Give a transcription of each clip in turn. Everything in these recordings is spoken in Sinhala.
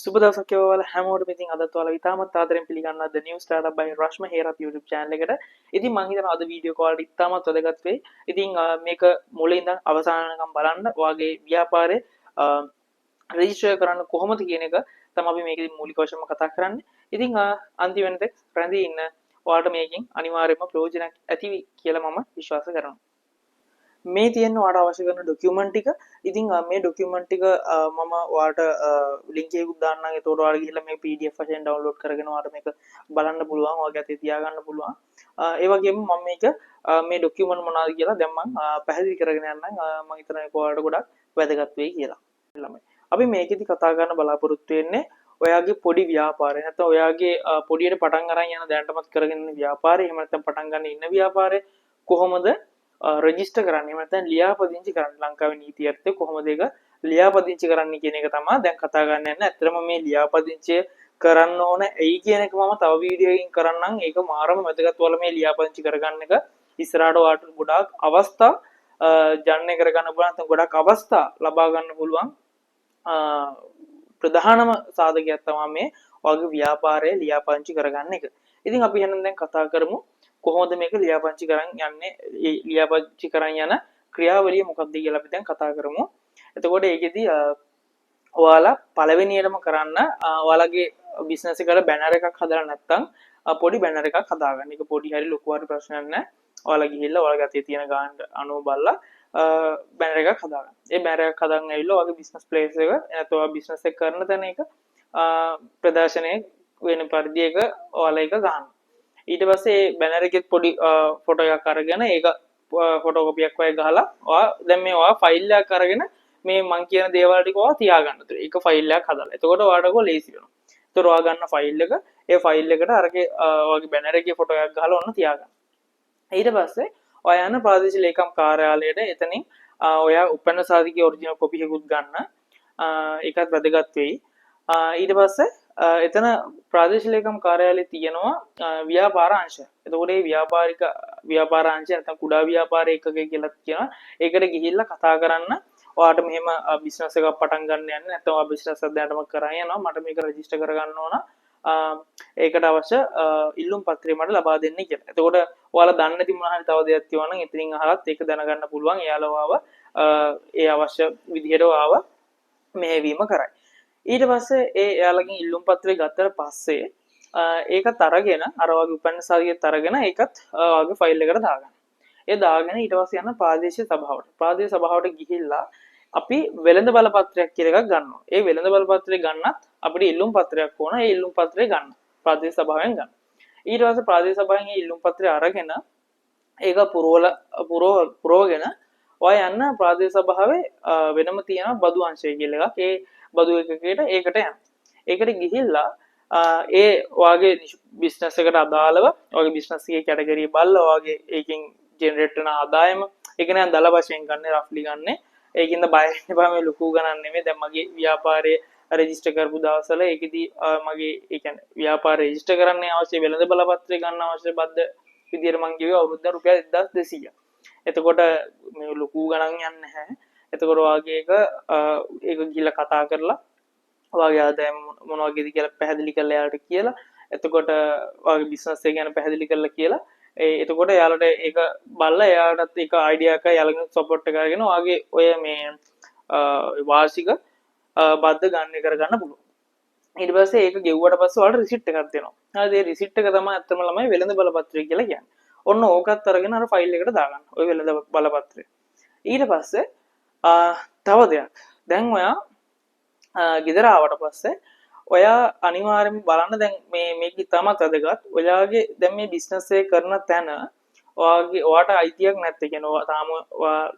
සුබ දවසක් ඔයාලා හැමෝටම. ඉතින් අදත් ඔයාලා ඉතාමත් ආදරෙන් පිළිගන්නවා The New Startup by රශ්ම Herath YouTube channel එකට. ඉතින් මම හිතනවා අද වීඩියෝ කෝල් එක ඉතාමත් වැදගත් වෙයි. ඉතින් මේක මුලින් ඉඳන් අවසාන වෙනකම් බලන්න. ඔයාගේ ව්‍යාපාරේ රෙජිස්ටර් කරන්න කොහොමද කියන එක තමයි අපි මේකෙදි මූලික වශයෙන්ම කතා කරන්නේ. ඉතින් අන්තිම වෙනතෙක් රැඳී ඉන්න ඔයාලට මේකෙන් අනිවාර්යයෙන්ම ප්‍රයෝජනයක් ඇති කියලා මම විශ්වාස කරනවා. මේ තියෙන ඔයාලට අවශ්‍ය කරන ඩොකියුමන්ට් ටික. ඉතින් මේ ඩොකියුමන්ට් ටික මම ඔයාලට ලින්ක් එකකුත් දාන්නම්. ඒතකොට ඔයාලා ගිහිල්ලා මේ PDF වශයෙන් ඩවුන්ලෝඩ් කරගෙන ඔයාලට මේක බලන්න පුළුවන්. ඔයාගේ අතේ තියාගන්න පුළුවන්. ඒ වගේම මම මේක මේ ඩොකියුමන්ට් මොනවද කියලා දැන් මම පැහැදිලි කරගෙන යන්නම්. මම හිතනවා ඒක ඔයාලට ගොඩක් වැදගත් වෙයි කියලා. ළමයි. අපි මේකෙදි කතා කරන්න බලාපොරොත්තු වෙන්නේ ඔයාගේ පොඩි ව්‍යාපාරය. නැත්නම් ඔයාගේ පොඩියට පටන් අරන් යන දැනටමත් කරගෙන ඉන්න ව්‍යාපාරය. එහෙම නැත්නම් පටන් ගන්න ඉන්න ව්‍යාපාරය කොහොමද රෙජිස්ටර් කරන්නේ? එහෙම නැත්නම් ලියාපදිංචි කරන්නේ? ලංකාවේ නීතිය යටතේ කොහොමද ඒක ලියාපදිංචි කරන්නේ කියන එක තමයි දැන් කතා කරන්න යන්නේ. ඇත්තටම මේ ලියාපදිංචිය කරන්න ඕන ඇයි කියන එක මම තව වීඩියෝ එකකින් කරන්නම්. ඒක මාරම වැදගත්. ඔයාලා මේ ලියාපදිංචි කරගන්න එක ඉස්සරහට ඔයාලට ගොඩාක් අවස්ථා ජනනය කරගන්න පුළුවන්. නැත්නම් ගොඩාක් අවස්ථා ලබා ගන්න පුළුවන්. ප්‍රධානම සාධකයක් තමයි මේ ඔයාගේ ව්‍යාපාරය ලියාපදිංචි කරගන්න එක. ඉතින් අපි එහෙනම් දැන් කතා කරමු කොහොමද මේක ලියාපදිංචි කරන් යන්නේ. ලියාපදිංචි කරන් යන ක්‍රියාවලිය මොකක්ද කියලා අපි දැන් කතා කරමු. එතකොට ඒකෙදි ඔයාලා පළවෙනියටම කරන්න ඔයාලගේ බිස්නස් එකට බැනර් එකක් හදලා නැත්නම් පොඩි බැනර් එකක් හදාගන්න. ඒක පොඩි හරි ලොකු හරි ප්‍රශ්නයක් නැහැ. ඔයාලා ගිහිල්ලා ඔයාලගේ අතේ තියෙන ගාන අනුව බලලා බැනර් එකක් හදාගන්න. ඒ බැනර් එකක් හදාගෙන ඇවිල්ලා ඔයාගේ බිස්නස් ප්ලේස් එක නැත්නම් ඔයා බිස්නස් එක කරන තැන එක ප්‍රදර්ශනය වෙන පරිදි එක ඔයාලා එක ගන්න. ඊට පස්සේ බැනර් එකෙත් පොඩි ෆොටෝ එකක් අරගෙන ඒක ෆොටෝකොපියක් වගේ ගහලා ඔයා දැන් මේ ඔයා ෆයිල් එකක් අරගෙන මේ මං කියන දේවල් ටික ඔයා තියාගන්න. ඒක ෆයිල් එකක් හදලා. එතකොට ඔයාලට කො ලේසි වෙනවා. එතකොට ඔයා ගන්න ෆයිල් එක ඒ ෆයිල් එකට අරගේ ඔයාගේ බැනර් එකේ ෆොටෝ එකක් ගහලා ඔන්න තියාගන්න. ඊට පස්සේ ඔයා යන ප්‍රාදේශීය ලේකම් කාර්යාලයට එතනින් ඔයා උපන්න සාධකයේ ඔරිජිනල් කොපි එකකුත් ගන්න. ඒකත් වැදගත් වෙයි. ඊට පස්සේ එතන ප්‍රාදේශීය ලේකම් කාර්යාලයේ තියෙනවා ව්‍යාපාර අංශය. එතකොට මේ ව්‍යාපාර අංශය නැත්නම් කුඩා ව්‍යාපාර ඒකකය කියලා කියනවා. ඒකට ගිහිල්ලා කතා කරන්න. ඔයාට මෙහෙම බිස්නස් එකක් පටන් ගන්න යන්නේ නැත්නම් ඔයා බිස්නස් එකක් දැනටම කරන් යනවා. මට මේක රෙජිස්ටර් කරගන්න ඕන. ඒකට අවශ්‍ය ඉල්ලුම් පත්‍රය මට ලබා දෙන්න කියලා. එතකොට ඔයාලා දන්නේ නැති මොනවා හරි තව දෙයක් තියෙනවා නම් එතනින් අහලත් ඒක දැනගන්න පුළුවන්. එයාලා ඒ අවශ්‍ය විදිහට ඔයාව මෙහෙවීම කරයි. ඊට පස්සේ එයාලගෙන් ඉල්ලුම් පත්‍රය ගත්තට පස්සේ ඒකත් අරගෙන අර වගේ උපන්න සාධකයත් අරගෙන ඒකත් ඔයාගේ ෆයිල් එකට දාගන්න. ඒ දාගෙන ඊට පස්සේ යන ප්‍රාදේශීය සභාවට. ප්‍රාදේශීය සභාවට ගිහිල්ලා අපි වෙළඳ බලපත්‍රයක් කියලා එකක් ගන්නවා. ඒ වෙළඳ බලපත්‍රය ගන්නත් අපිට ඉල්ලුම් පත්‍රයක් ඕන. ඒ ඉල්ලුම් පත්‍රය ගන්න. ප්‍රාදේශීය සභාවෙන් ගන්න. ඊට පස්සේ ප්‍රාදේශීය සභාවෙන් ඒ ඉල්ලුම් පත්‍රය අරගෙන ඒක පුරවගෙන ඔයා යන්න ප්‍රාදේශීය සභාවේ වෙනම තියෙන බදු අංශය කියලා එකක්. ඒ බදු එකකට ඒකට යන්න. ඒකට ගිහිල්ලා ඒ ඔයාගේ බිස්නස් එකට අදාළව ඔයාගේ බිස්නස් එකේ කැටගරි බලලා ඔයාගේ ඒකෙන් ජෙනරේට් වෙන ආදායම ඒක නෑ දල වශයෙන් ගන්න රෆ්ලි ගන්න. ඒකින්ද බය වෙන්න එපා. මේ ලොකු ගණන් නෙමෙයි. දැන් මගේ ව්‍යාපාරයේ රෙජිස්ටර් කරපු දවස්වල ඒකෙදි මගේ ඒ කියන්නේ ව්‍යාපාර රෙජිස්ටර් කරන්න අවශ්‍ය වෙළඳ බලපත්‍රය ගන්න අවශ්‍ය බද්ද විදියට මං කිව්වේ අවුරුද්දට රුපියල් 1200. එතකොට මේ ලොකු ගණන් යන්නේ නැහැ. එතකොට ඔයාගේ ඒක ගිහිල්ලා කතා කරලා ඔයාගේ ආදායම මොන වගේද කියලා පැහැදිලි කරලා එයාලට කියලා. එතකොට ඔයාගේ බිස්නස් එක ගැන පැහැදිලි කරලා කියලා එතකොට එයාලට ඒක බලලා එයාලටත් ඒක අයිඩියා එකක් එයාලගෙන් සපෝට් එක අරගෙන ඔයාගේ ඔය මේ වාර්ෂික බද්ද ගන්න කරගන්න පුළුවන්. ඊට පස්සේ ඒක ගෙව්වට පස්සේ ඔයාලට රිසිට් එකක් දෙනවා. හරිද? ඒ රිසිට් එක තමයි අත්‍තරම ළමයි වෙළඳ බලපත්‍රය කියලා කියන්නේ. ඔන්න ඕකත් අරගෙන අර ෆයිල් එකට දාගන්න. ඔය වෙළඳ බලපත්‍රය. ඊට පස්සේ තව දෙයක්. දැන් ඔයා ගෙදර ආවට පස්සේ ඔයා අනිවාර්යයෙන්ම බලන්න දැන් මේක ඉතාමත් වැදගත්. ඔයාගේ දැන් මේ බිස්නස් එක කරන තැන ඔයාට අයිතියක් නැත්තේ. කියන්නේ ඔයා තාම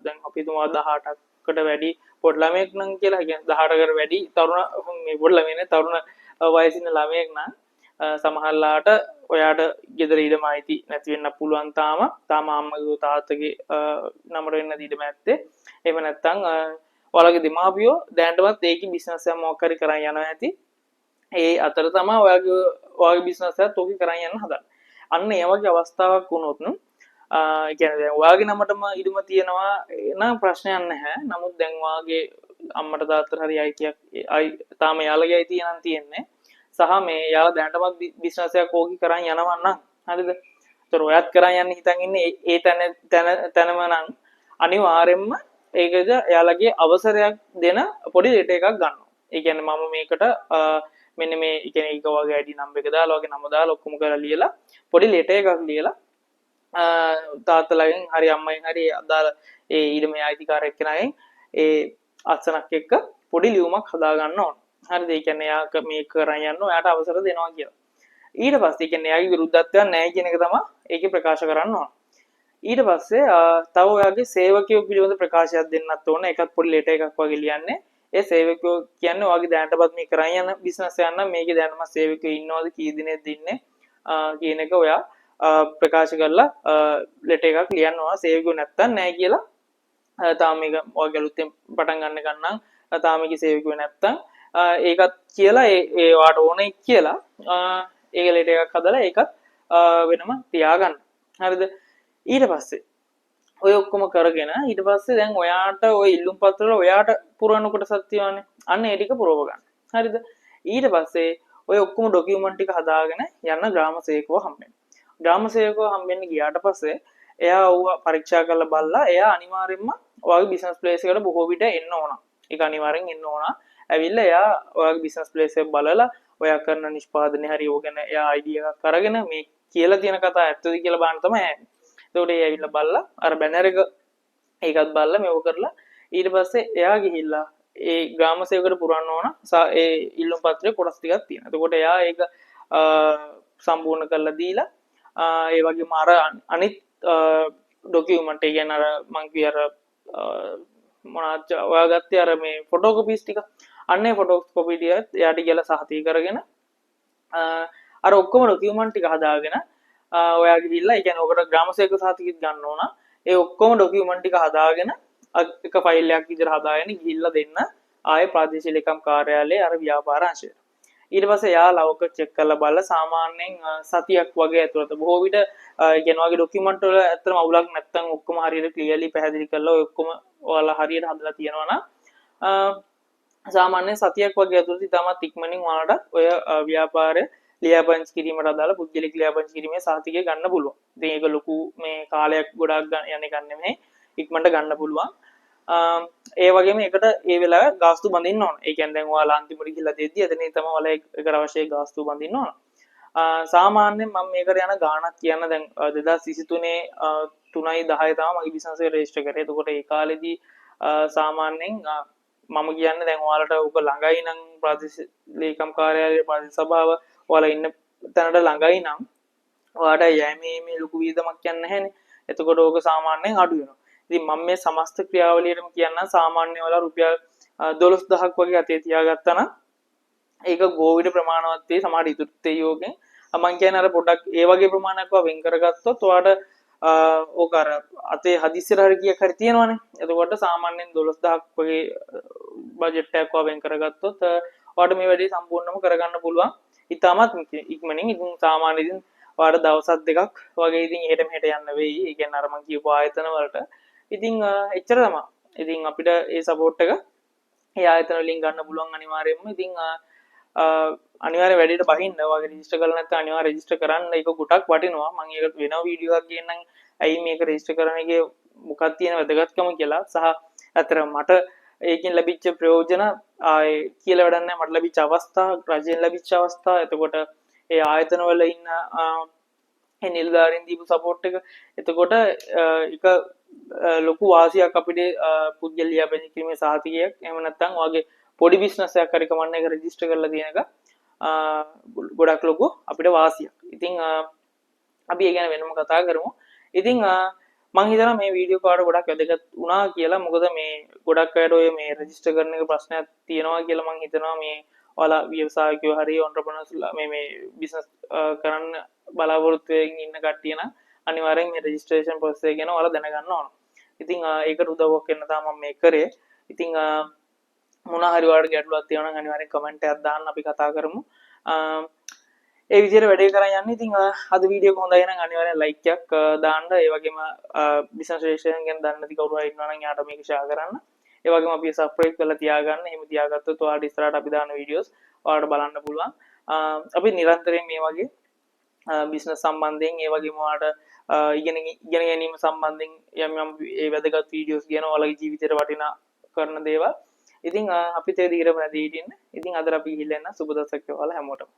දැන් අපි තුමා 18කට වැඩි පොඩි ළමයෙක් නම් කියලා. කියන්නේ 18කට වැඩි තරුණ මේ පොඩි ළමයෙක් නේ තරුණ වයසින් ළමයෙක් නම් සමහරලාට ඔයාට ගෙදර ඉඩම අයිති නැති වෙන්න පුළුවන්. තාම අම්මගේ තාත්තගේ නමර වෙන්න ඉඩම නැත්තේ. එහෙම නැත්නම් ඔයාලගේ දෙමාපියෝ දැනටමත් ඒකේ බිස්නස් එකක් මොකක් හරි කරන් යනවා ඇති. ඒ අතර තමයි ඔයාගේ බිස්නස් එකත් ඔකේ කරන් යන්න හදන්නේ. අන්න ඒ වගේ අවස්ථාවක් වුණොත් කියන්නේ දැන් ඔයාගේ නමටම ඉඩම තියෙනවා නම් ප්‍රශ්නයක් නැහැ. නමුත් දැන් ඔයාගේ අම්මට තාත්තට හරි අයිතියක් තාම යාළගේ අයිතිය නම් තියෙන්නේ. සහ මේ යාලා දැනටමත් බිස්නස් එකක් ඕකි කරන් යනවා නම් හරිද? ඒතර ඔයත් කරන් යන්න හිතන් ඉන්නේ ඒ තැනම නම් අනිවාර්යෙන්ම ඒකද එයාලගේ අවසරයක් දෙන පොඩි ලෙටර් එකක් ගන්නවා. ඒ කියන්නේ මම මේකට මෙන්න මේ කියන්නේ ඊක වගේ ID නම්බර් එක දාලා වගේ නම දාලා ඔක්කොම කරලා ලියලා පොඩි ලෙටර් එකක් ලියලා තාත්තලාගෙන් හරි අම්මෙන් හරි අදාළ ඒ ඊළම අයිතිකාරයෙක් කෙනාගෙන් ඒ අත්සනක් එක්ක පොඩි ලියුමක් හදා ගන්න ඕන. හරිද? ඒ කියන්නේ එයා මේක කරන් යන්න ඔයාට අවසර දෙනවා කියලා. ඊට පස්සේ ඒ කියන්නේ එයාගේ විරුද්ධත්වයක් නැහැ කියන එක තමයි ඒකේ ප්‍රකාශ කරන්න ඕන. ඊට පස්සේ තව ඔයාගේ සේවකයෝ පිළිබඳ ප්‍රකාශයක් දෙන්නත් ඕන. ඒකත් පොඩි ලෙටර් එකක් වගේ ලියන්නේ. ඒ සේවකයෝ කියන්නේ ඔයාගේ දැනටපත් මේ කරන් යන බිස්නස් එකක් නම් මේකේ දැනටම සේවකයෝ ඉන්නවද කී දිනෙද ඉන්නේ කියන එක ඔයා ප්‍රකාශ කරලා ලෙටර් එකක් ලියන්න ඕන. සේවකයෝ නැත්තම් නැහැ කියලා තාම මේක ඔයාගේ අලුතෙන් පටන් ගන්න තාම මේකේ සේවකයෝ නැත්තම් ඒකත් කියලා ඒ වාට ඕනේ කියලා ඒක ලෙටර් එකක් හදලා ඒකත් වෙනම තියාගන්න. හරිද? ඊට පස්සේ ඔය ඔක්කොම කරගෙන ඊට පස්සේ දැන් ඔයාට ඔය ඉල්ලුම් පත්‍රවල ඔයාට පුරවන්න කොටසක් තියෙනවානේ. අන්න ඒ ටික පුරව ගන්න. හරිද? ඊට පස්සේ ඔය ඔක්කොම ඩොකියුමන්ට් ටික හදාගෙන යන්න ග්‍රාම සේවකව හම්බෙන්න. ග්‍රාම සේවකව හම්බෙන්න ගියාට පස්සේ එයා ඌව පරීක්ෂා කරලා බලලා එයා අනිවාර්යෙන්ම ඔයාගේ බිස්නස් ප්ලේස් එකට බොහෝ විට එන්න ඕන. ඒක අනිවාර්යෙන් එන්න ඕන. ඇවිල්ලා එයා ඔයාගේ බිස්නස් ප්ලේස් එක බලලා ඔයා කරන නිෂ්පාදනය හරි ඕගෙන එයා අයිඩියා එකක් අරගෙන මේ කියලා තියෙන කතා ඇත්තද කියලා බලන්න තමයි යන්නේ. එතකොට ඒ ඇවිල්ලා බලලා අර බැනර් එක ඒකත් බලලා මේව කරලා ඊට පස්සේ එයා ගිහිල්ලා ඒ ග්‍රාම සේවකට පුරවන්න ඕන ඒ ඉල්ලුම් පත්‍රයේ කොටස් ටිකක් තියෙනවා. එතකොට එයා ඒක සම්පූර්ණ කරලා දීලා ඒ වගේම අර අනිත් ඩොකියුමන්ට් ඒ කියන්නේ අර මං කිය අර මොනවාද ඔයා ගත්තේ අර මේ ෆොටෝකොපීස් ටික අන්නේ ෆොටෝකොපි ටිකත් එයාට කියලා සහතික කරගෙන අර ඔක්කොම ඩොකියුමන්ට් ටික හදාගෙන ඔයා ගිහිල්ලා ඒ කියන්නේ ඔකට ග්‍රාම සේවක සහතිකෙත් ගන්න ඕන. ඒ ඔක්කොම ඩොකියුමන්ට් ටික හදාගෙන එක ෆයිල් එකක් විදිහට හදාගෙන ගිහිල්ලා දෙන්න ආයේ ප්‍රාදේශීය ලේකම් කාර්යාලයේ අර ව්‍යාපාර අංශයට. ඊට පස්සේ යාලා ඔක චෙක් කරලා බලලා සාමාන්‍යයෙන් සතියක් වගේ ඇතුළත බොහෝ විට කියන වගේ ඩොකියුමන්ට් වල ඇත්තටම අවුලක් නැත්තම් ඔක්කොම හරියට ක්ලියර්ලි පැහැදිලි කරලා ඔය ඔක්කොම ඔයාලා හරියට හදලා තියෙනවා නම් සාමාන්‍යයෙන් සතියක් වගේ ඇතුළත ඉතාමත් ඉක්මනින් ඔයාලට ඔය ව්‍යාපාරය ලියාපදිංචි කිරීමට අදාළ පුද්ගලික ලියාපදිංචි කිරීමේ සහතිකය ගන්න පුළුවන්. ඉතින් ඒක ලොකු මේ කාලයක් ගොඩාක් යන එකක් නෙමෙයි. ඉක්මනට ගන්න පුළුවන්. ඒ වගේම ඒකට ඒ වෙලාවේ ගාස්තු බඳින්න ඕන. ඒ කියන්නේ දැන් ඔයාලා අන්තිමට ගිහිල්ලා දෙද්දි එතනින් තමයි ඔයාලා ඒකට අවශ්‍ය ගාස්තු බඳින්න ඕන. සාමාන්‍යයෙන් මම මේකට යන ගාණක් කියන්න දැන් 2023 3/10 තමයි මගේ බිස්නස් එක රෙජිස්ටර් කරේ. එතකොට ඒ කාලෙදී සාමාන්‍යයෙන් මම කියන්නේ දැන් ඔයාලට ඔක ළඟයි නම් ප්‍රාදේශීය ලේකම් කාර්යාලයේ ප්‍රාදේශීය සභාව ඔයාලා ඉන්න තැනට ළඟයි නම් ඔයාට යෑමේ මේ ලොකු වියදමක් යන්නේ නැහැනේ. එතකොට ඕක සාමාන්‍යයෙන් අඩු වෙනවා. ඉතින් මම මේ සමස්ත ක්‍රියාවලියටම කියන්නම් සාමාන්‍ය වල රුපියල් 12000ක් වගේ අතේ තියාගත්තා නම් ඒක ගෝවිඩ ප්‍රමාණවත් වේ සමහර ඉතුරුත් යෝගෙන් මම කියන්නේ අර පොඩ්ඩක් ඒ වගේ ප්‍රමාණයක් වෙන් කරගත්තොත් ඔයාට ඕක අර අතේ හදිස්සියට හරි කීයක් හරි තියෙනවනේ. එතකොට සාමාන්‍යයෙන් 12000ක් වගේ බජට් එකක් වෙන් කරගත්තොත් ඔයාට මේ වැඩේ සම්පූර්ණයෙන්ම කරගන්න පුළුවන්. ඉතාමත් ඉක්මනින්. ඉතින් සාමාන්‍යයෙන් ඉතින් ඔයාට දවස් දෙකක් වගේ ඉතින් එහෙට මෙහෙට යන්න වෙයි. ඒ කියන්නේ අර මම කියපු ආයතන වලට. ඉතින් එච්චර තමයි. ඉතින් අපිට ඒ සපෝට් එක ඒ ආයතන වලින් ගන්න පුළුවන් අනිවාර්යයෙන්ම. ඉතින් අනිවාර්ය වැඩේට බහින්න ඔයාගේ රෙජිස්ටර් කරලා නැත්නම් අනිවාර්ය රෙජිස්ටර් කරන්න. ඒක ගොඩක් වටිනවා. මම ඒකට වෙනම වීඩියෝ එකක් ගේන්නම්. ඇයි මේක රෙජිස්ටර් කරන එකේ මොකක්ද තියෙන වැදගත්කම කියලා. සහ අතර මට ඒකෙන් ලැබිච්ච ප්‍රයෝජන ආයේ කියලා වැඩක් නැහැ. මට ලැබිච්ච අවස්ථා, රජයෙන් ලැබිච්ච අවස්ථා, එතකොට ඒ ආයතන වල ඉන්න ඒ නිලධාරීන් දීපු සපෝට් එක. එතකොට ඒක ලොකු වාසියක් අපිට පුද්ගල ලියාපදිංචි කිරීමේ සහතිකයක්. එහෙම නැත්නම් ඔයාගේ පොඩි බිස්නස් එකක් හරි කමන්න එක රෙජිස්ටර් කරලා තියෙන එක ගොඩක් ලොකු අපිට වාසියක්. ඉතින් අපි ඒ ගැන වෙනම කතා කරමු. ඉතින් මම හිතනවා මේ වීඩියෝ කාඩ ගොඩක් වැදගත් වුණා කියලා. මොකද මේ ගොඩක් අයට ඔය මේ රෙජිස්ටර් කරන එක ප්‍රශ්නයක් තියෙනවා කියලා මම හිතනවා. මේ ඔයාලා ව්‍යවසායකයෝ හරි ඔන්ටර්ප්‍රනර්ස්ලා මේ බිස්නස් කරන්න බලාපොරොත්තු වෙමින් ඉන්න කට්ටිය නම් අනිවාර්යෙන් මේ රෙජිස්ට්‍රේෂන් ප්‍රොසෙස් එක ගැන ඔයාලා දැනගන්න ඕන. ඉතින් ඒකට උදව්වක් වෙන්න තමයි මම මේක කරේ. ඉතින් මොනවා හරි ඔයාලට ගැටලුවක් තියෙනවා නම් අනිවාර්යෙන් කමෙන්ට් එකක් දාන්න අපි කතා කරමු. ඒ විදිහට වැඩේ කරන් යන්න. ඉතින් අද වීඩියෝ එක හොඳයි නම් අනිවාර්යෙන් ලයික් එකක් දාන්න. ඒ වගේම බිස්නස් රෙජිස්ට්‍රේෂන් ගැන දන්න නැති කවුරු හරි ඉන්නවා නම් යාට මේක ෂෙයා කරන්න. ඒ වගේම අපි සබ්ස්ක්‍රයිබ් කරලා තියාගන්න. එහෙම තියාගත්තොත් ඔයාලට ඉස්සරහට අපි දාන වීඩියෝස් ඔයාලට බලන්න පුළුවන්. අපි නිරන්තරයෙන් මේ වගේ බිස්නස් සම්බන්ධයෙන් ඒ වගේම ඔයාලට ඉගෙන ගැනීම සම්බන්ධයෙන් යම් ඒ වැදගත් වීඩියෝස් කියන ඔයාලගේ ජීවිතේට වටිනා කරන දේවල්. ඉතින් අපිත් ඒ දිගටම නැදී හිටින්න. ඉතින් අද අපි ගිහිල්ලා එන්න සුබ දවසක් ඔයාලා හැමෝටම.